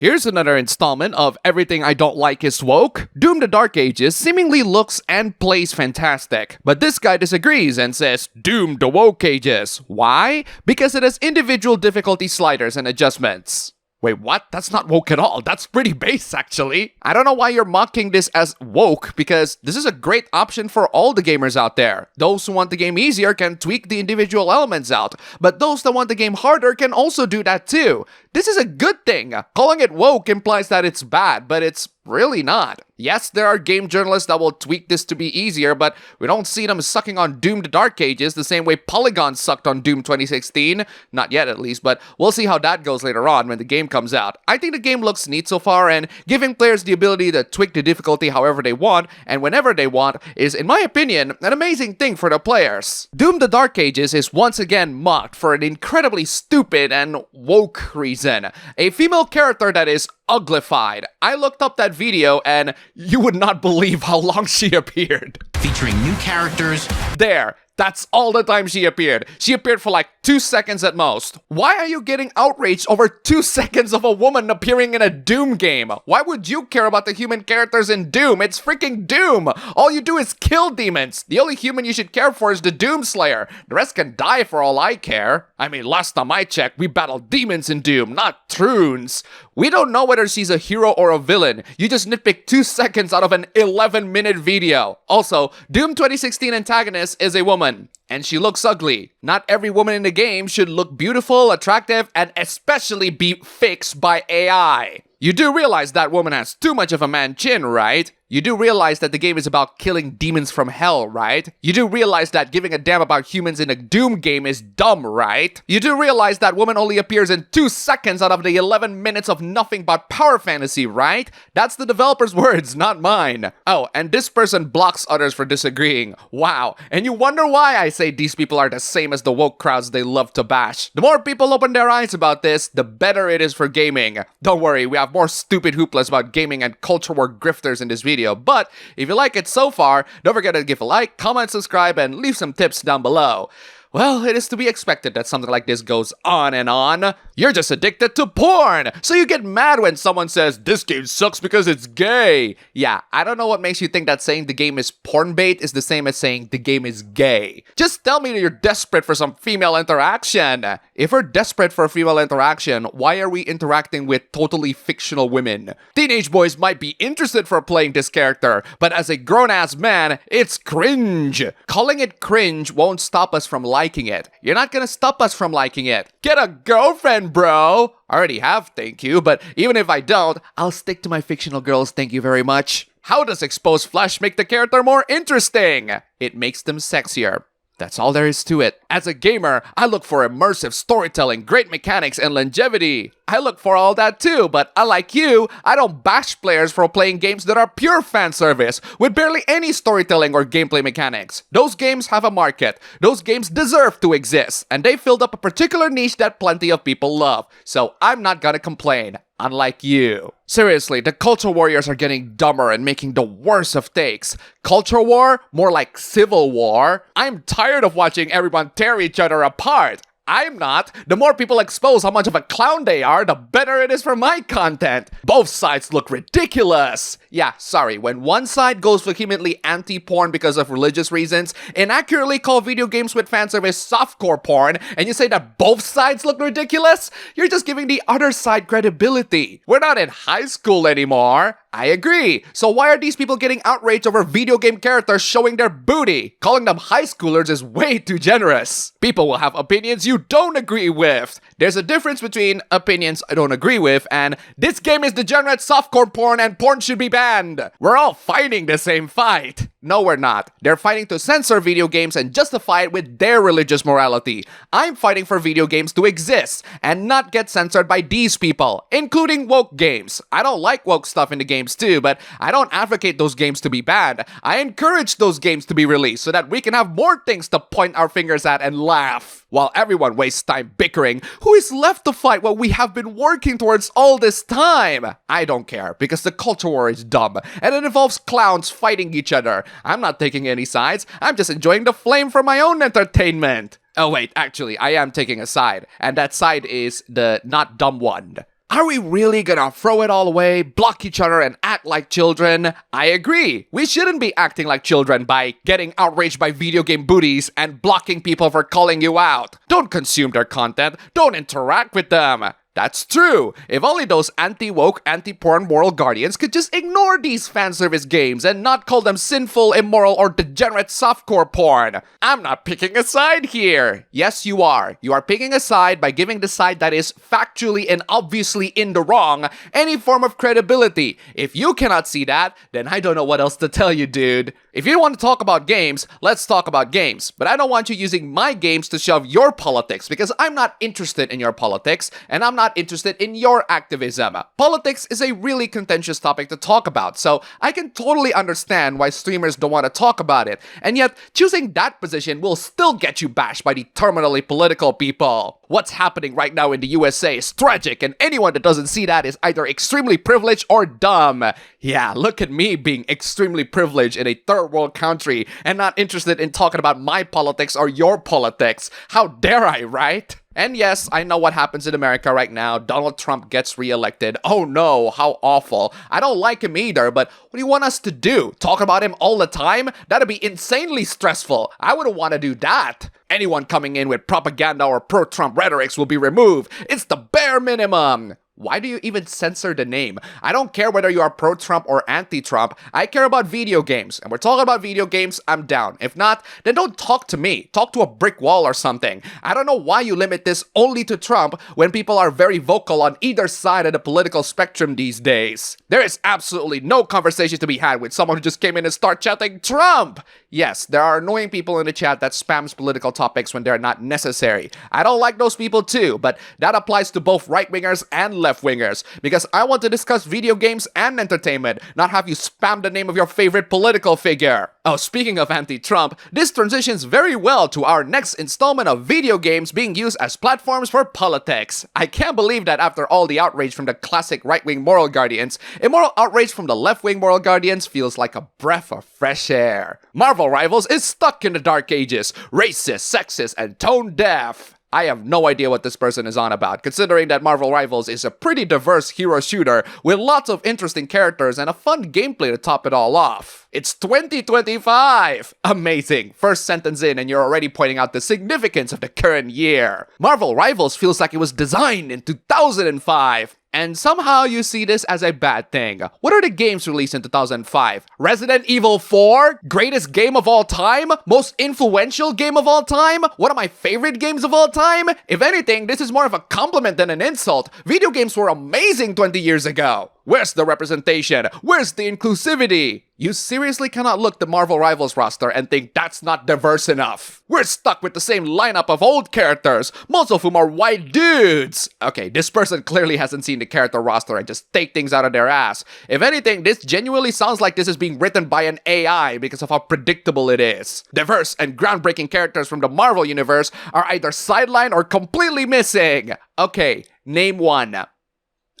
Here's another installment of Everything I Don't Like Is Woke. Doom the Dark Ages seemingly looks and plays fantastic, but this guy disagrees and says, Doom the Woke Ages. Why? Because it has individual difficulty sliders and adjustments. Wait, what? That's not woke at all. That's pretty base, actually. I don't know why you're mocking this as woke, because this is a great option for all the gamers out there. Those who want the game easier can tweak the individual elements out, but those that want the game harder can also do that too. This is a good thing. Calling it woke implies that it's bad, but it's really not. Yes, there are game journalists that will tweak this to be easier, but we don't see them sucking on Doom the Dark Ages the same way Polygon sucked on Doom 2016. Not yet, at least, but we'll see how that goes later on when the game comes out. I think the game looks neat so far, and giving players the ability to tweak the difficulty however they want and whenever they want is, in my opinion, an amazing thing for the players. Doom the Dark Ages is once again mocked for an incredibly stupid and woke reason. A female character that is uglified. I looked up that video and you would not believe how long she appeared. Featuring new characters. There. That's all the time she appeared. She appeared for like 2 seconds at most. Why are you getting outraged over 2 seconds of a woman appearing in a Doom game? Why would you care about the human characters in Doom? It's freaking Doom! All you do is kill demons. The only human you should care for is the Doom Slayer. The rest can die for all I care. I mean, last time I checked, we battled demons in Doom, not troons. We don't know whether she's a hero or a villain. You just nitpick 2 seconds out of an 11-minute video. Also, Doom 2016 antagonist is a woman. And she looks ugly. Not every woman in the game should look beautiful, attractive, and especially be fixed by AI. You do realize that woman has too much of a man chin, right? You do realize that the game is about killing demons from hell, right? You do realize that giving a damn about humans in a Doom game is dumb, right? You do realize that woman only appears in 2 seconds out of the 11 minutes of nothing but power fantasy, right? That's the developer's words, not mine. Oh, and this person blocks others for disagreeing. Wow. And you wonder why I say these people are the same as the woke crowds they love to bash. The more people open their eyes about this, the better it is for gaming. Don't worry, we have more stupid hooplas about gaming and culture war grifters in this video. But if you like it so far, don't forget to give a like, comment, subscribe, and leave some tips down below. Well, it is to be expected that something like this goes on and on. You're just addicted to porn, so you get mad when someone says, this game sucks because it's gay. Yeah, I don't know what makes you think that saying the game is porn bait is the same as saying the game is gay. Just tell me that you're desperate for some female interaction. If we're desperate for female interaction, why are we interacting with totally fictional women? Teenage boys might be interested for playing this character, but as a grown-ass man, it's cringe. Calling it cringe won't stop us from liking it. You're not gonna stop us from liking it. Get a girlfriend, bro! I already have, thank you, but even if I don't, I'll stick to my fictional girls, thank you very much. How does exposed flesh make the character more interesting? It makes them sexier. That's all there is to it. As a gamer, I look for immersive storytelling, great mechanics, and longevity. I look for all that too, but unlike you, I don't bash players for playing games that are pure fan service, with barely any storytelling or gameplay mechanics. Those games have a market. Those games deserve to exist, and they filled up a particular niche that plenty of people love. So I'm not gonna complain. Unlike you. Seriously, the culture warriors are getting dumber and making the worst of takes. Culture war? More like civil war? I'm tired of watching everyone tear each other apart. I'm not. The more people expose how much of a clown they are, the better it is for my content. Both sides look ridiculous. Yeah, sorry, when one side goes vehemently anti-porn because of religious reasons, inaccurately call video games with fanservice softcore porn, and you say that both sides look ridiculous, you're just giving the other side credibility. We're not in high school anymore. I agree. So why are these people getting outraged over video game characters showing their booty? Calling them high schoolers is way too generous. People will have opinions you don't agree with. There's a difference between opinions I don't agree with and this game is degenerate softcore porn and porn should be banned. We're all fighting the same fight. No, we're not. They're fighting to censor video games and justify it with their religious morality. I'm fighting for video games to exist and not get censored by these people, including woke games. I don't like woke stuff in the games too, but I don't advocate those games to be banned. I encourage those games to be released so that we can have more things to point our fingers at and laugh. While everyone wastes time bickering, who is left to fight what we have been working towards all this time? I don't care, because the culture war is dumb, and it involves clowns fighting each other. I'm not taking any sides, I'm just enjoying the flame for my own entertainment. Oh wait, actually, I am taking a side, and that side is the not dumb one. Are we really gonna throw it all away, block each other, and act like children? I agree. We shouldn't be acting like children by getting outraged by video game booties and blocking people for calling you out. Don't consume their content. Don't interact with them. That's true. If only those anti-woke, anti-porn moral guardians could just ignore these fan service games and not call them sinful, immoral, or degenerate softcore porn. I'm not picking a side here. Yes, you are. You are picking a side by giving the side that is factually and obviously in the wrong any form of credibility. If you cannot see that, then I don't know what else to tell you, dude. If you want to talk about games, let's talk about games. But I don't want you using my games to shove your politics because I'm not interested in your politics and I'm not interested in your activism. Politics is a really contentious topic to talk about, so I can totally understand why streamers don't want to talk about it. And yet, choosing that position will still get you bashed by the terminally political people. What's happening right now in the USA is tragic, and anyone that doesn't see that is either extremely privileged or dumb. Yeah, look at me being extremely privileged in a third world country and not interested in talking about my politics or your politics. How dare I, right? And yes, I know what happens in America right now. Donald Trump gets reelected. Oh no, how awful. I don't like him either, but what do you want us to do? Talk about him all the time? That'd be insanely stressful. I wouldn't want to do that. Anyone coming in with propaganda or pro-Trump rhetorics will be removed. It's the bare minimum. Why do you even censor the name? I don't care whether you are pro-Trump or anti-Trump. I care about video games. And we're talking about video games, I'm down. If not, then don't talk to me. Talk to a brick wall or something. I don't know why you limit this only to Trump when people are very vocal on either side of the political spectrum these days. There is absolutely no conversation to be had with someone who just came in and start chatting Trump. Yes, there are annoying people in the chat that spams political topics when they're not necessary. I don't like those people too, but that applies to both right-wingers and left-wingers, because I want to discuss video games and entertainment, not have you spam the name of your favorite political figure. Oh, speaking of anti-Trump, this transitions very well to our next installment of video games being used as platforms for politics. I can't believe that after all the outrage from the classic right-wing moral guardians, immoral outrage from the left-wing moral guardians feels like a breath of fresh air. Marvel Rivals is stuck in the dark ages, racist, sexist, and tone deaf. I have no idea what this person is on about, considering that Marvel Rivals is a pretty diverse hero shooter with lots of interesting characters and a fun gameplay to top it all off. It's 2025! Amazing! First sentence in and you're already pointing out the significance of the current year. Marvel Rivals feels like it was designed in 2005. And somehow you see this as a bad thing. What are the games released in 2005? Resident Evil 4? Greatest game of all time? Most influential game of all time? One of my favorite games of all time? If anything, this is more of a compliment than an insult. Video games were amazing 20 years ago. Where's the representation? Where's the inclusivity? You seriously cannot look the Marvel Rivals roster and think that's not diverse enough. We're stuck with the same lineup of old characters, most of whom are white dudes. Okay, this person clearly hasn't seen the character roster and just take things out of their ass. If anything, this genuinely sounds like this is being written by an AI because of how predictable it is. Diverse and groundbreaking characters from the Marvel universe are either sidelined or completely missing. Okay, name one.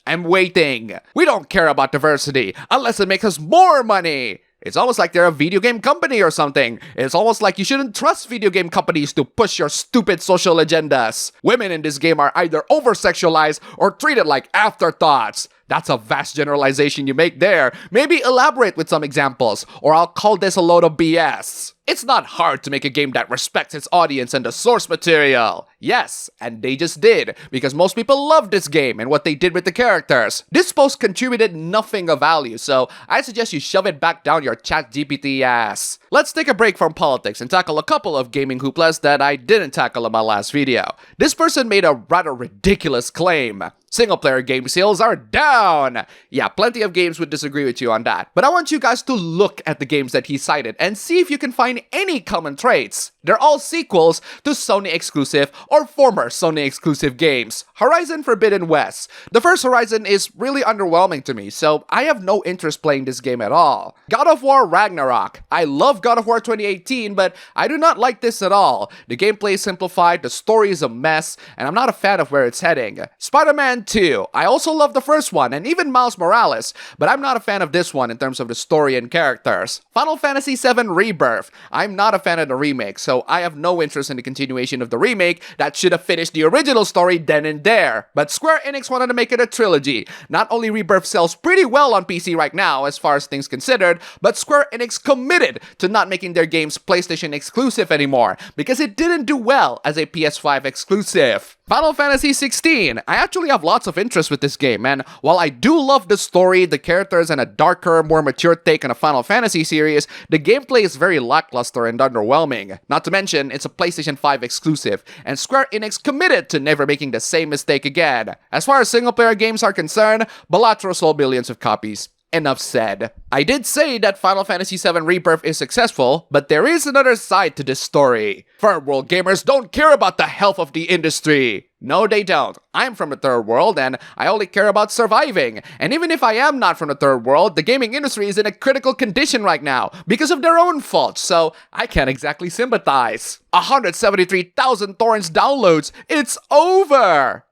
I'm waiting. We don't care about diversity unless it makes us more money. It's almost like they're a video game company or something. It's almost like you shouldn't trust video game companies to push your stupid social agendas. Women in this game are either over-sexualized or treated like afterthoughts. That's a vast generalization you make there. Maybe elaborate with some examples, or I'll call this a load of BS. It's not hard to make a game that respects its audience and the source material. Yes, and they just did, because most people love this game and what they did with the characters. This post contributed nothing of value, so I suggest you shove it back down your ChatGPT ass. Let's take a break from politics and tackle a couple of gaming hooplas that I didn't tackle in my last video. This person made a rather ridiculous claim. Single-player game sales are down! Yeah, plenty of games would disagree with you on that. But I want you guys to look at the games that he cited and see if you can find any common traits. They're all sequels to Sony-exclusive or former Sony-exclusive games. Horizon Forbidden West. The first Horizon is really underwhelming to me, so I have no interest playing this game at all. God of War Ragnarok. I love God of War 2018, but I do not like this at all. The gameplay is simplified, the story is a mess, and I'm not a fan of where it's heading. Spider-Man Spider-Man 2. I also love the first one, and even Miles Morales, but I'm not a fan of this one in terms of the story and characters. Final Fantasy VII Rebirth. I'm not a fan of the remake, so I have no interest in the continuation of the remake that should have finished the original story then and there. But Square Enix wanted to make it a trilogy. Not only Rebirth sells pretty well on PC right now, as far as things considered, but Square Enix committed to not making their games PlayStation exclusive anymore, because it didn't do well as a PS5 exclusive. Final Fantasy 16. I actually have lots of interest with this game, and while I do love the story, the characters, and a darker, more mature take on a Final Fantasy series, the gameplay is very lackluster and underwhelming. Not to mention, it's a PlayStation 5 exclusive, and Square Enix committed to never making the same mistake again. As far as single-player games are concerned, Balatro sold millions of copies. Enough said. I did say that Final Fantasy VII Rebirth is successful, but there is another side to this story. Third world gamers don't care about the health of the industry. No, they don't. I'm from the third world, and I only care about surviving. And even if I am not from the third world, the gaming industry is in a critical condition right now because of their own faults, so I can't exactly sympathize. 173,000 torrents downloads. It's over!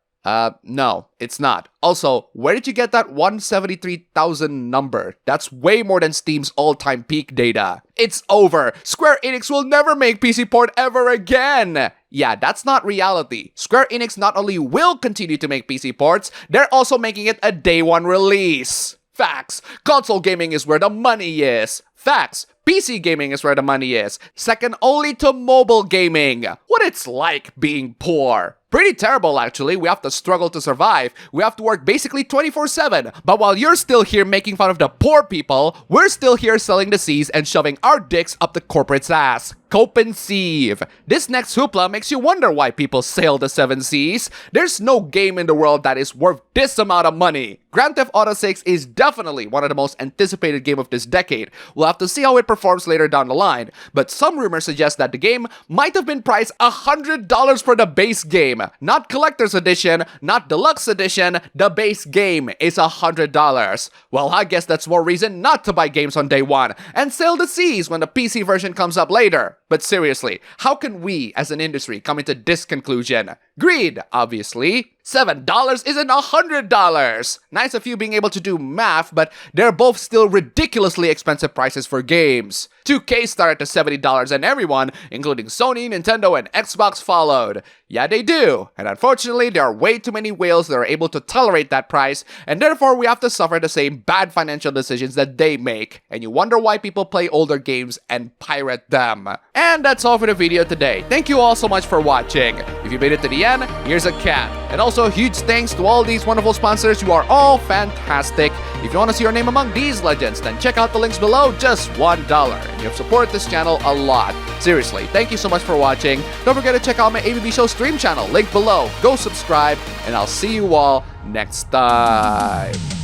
No, it's not. Also, where did you get that 173,000 number? That's way more than Steam's all-time peak data. It's over. Square Enix will never make PC port ever again. Yeah, that's not reality. Square Enix not only will continue to make PC ports, they're also making it a day one release. Facts. Console gaming is where the money is. Facts. PC gaming is where the money is. Second only to mobile gaming. What it's like being poor. Pretty terrible, actually. We have to struggle to survive. We have to work basically 24/7. But while you're still here making fun of the poor people, we're still here selling the C's and shoving our dicks up the corporate's ass. Cope and sieve. This next hoopla makes you wonder why people sail the 7 seas. There's no game in the world that is worth this amount of money. Grand Theft Auto 6 is definitely one of the most anticipated games of this decade. We'll have to see how it performs later down the line, but some rumors suggest that the game might have been priced $100 for the base game. Not collector's edition, not deluxe edition, the base game is $100. Well, I guess that's more reason not to buy games on day one, and sail the seas when the PC version comes up later. But seriously, how can we as an industry come into this conclusion? Greed, obviously. $7 isn't $100. Nice of you being able to do math, but they're both still ridiculously expensive prices for games. 2K started to $70 and everyone, including Sony, Nintendo, and Xbox followed. Yeah, they do. And unfortunately, there are way too many whales that are able to tolerate that price, and therefore we have to suffer the same bad financial decisions that they make. And you wonder why people play older games and pirate them. And that's all for the video today. Thank you all so much for watching. If you made it to the end, here's a cat. And also, huge thanks to all these wonderful sponsors. You are all fantastic. If you want to see your name among these legends, then check out the links below, just $1. And you have supported this channel a lot. Seriously, thank you so much for watching. Don't forget to check out my ABB Show stream channel, link below. Go subscribe, and I'll see you all next time.